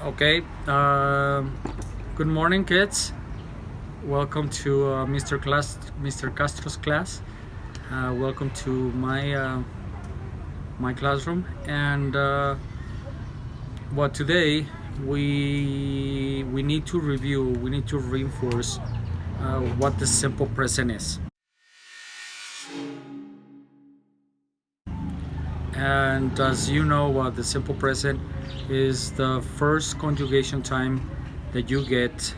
Okay, good morning, kids. Welcome to Mr. Castro's class. Welcome to my classroom. And today we need to review. We need to reinforce what the simple present is. And as you know, the simple present is the first conjugation time that you get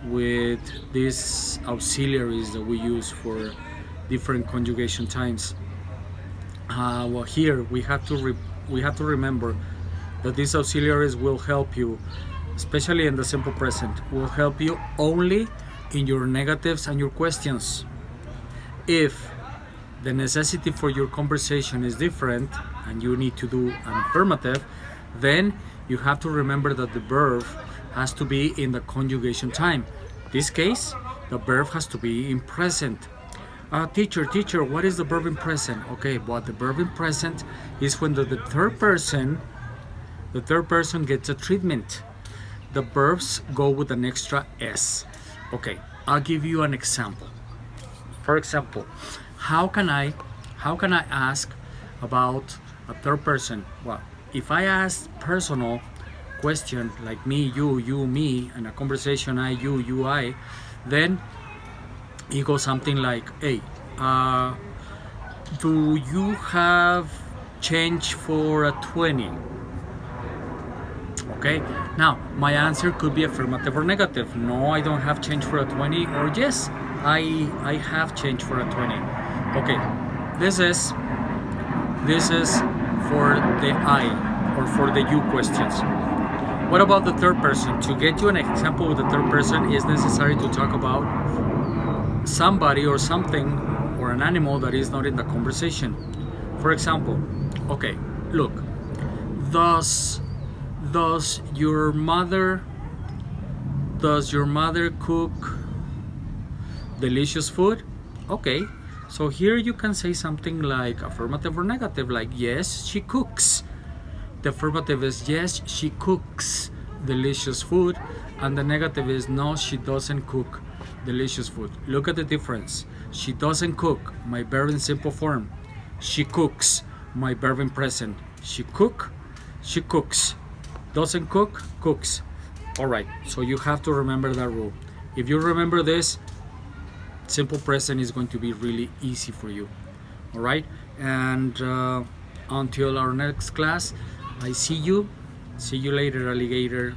with these auxiliaries that we use for different conjugation times. Here we have to remember that these auxiliaries will help you, especially in the simple present, will help you only in your negatives and your questions. If the necessity for your conversation is different and you need to do an affirmative, then you have to remember that the verb has to be in the conjugation time. In this case, the verb has to be in present. Teacher, what is the verb in present? Okay, the verb in present is when the third person gets a treatment. The verbs go with an extra S. Okay, I'll give you an example. For example, how can I ask about a third person? Well, if I ask personal question like me, you, me, and a conversation I, you, I, then it goes something like, hey, do you have change for a 20? Okay, now my answer could be affirmative or negative. No, I don't have change for a 20, or yes, I have change for a 20. Okay, this is for the I or for the you questions. What about the third person? To get you an example with the third person, is necessary to talk about somebody or something or an animal that is not in the conversation. For example, okay, look, does your mother cook delicious food? Okay, so here you can say something like affirmative or negative, like yes, she cooks. The affirmative is yes, she cooks delicious food, and the negative is no, she doesn't cook delicious food. Look at the difference. She doesn't cook, my verb in simple form. She cooks, my verb in present. She cooks. Doesn't cook, cooks. All right, so you have to remember that rule. If you remember this, simple present is going to be really easy for you. All right, and until our next class, I see you later, alligator.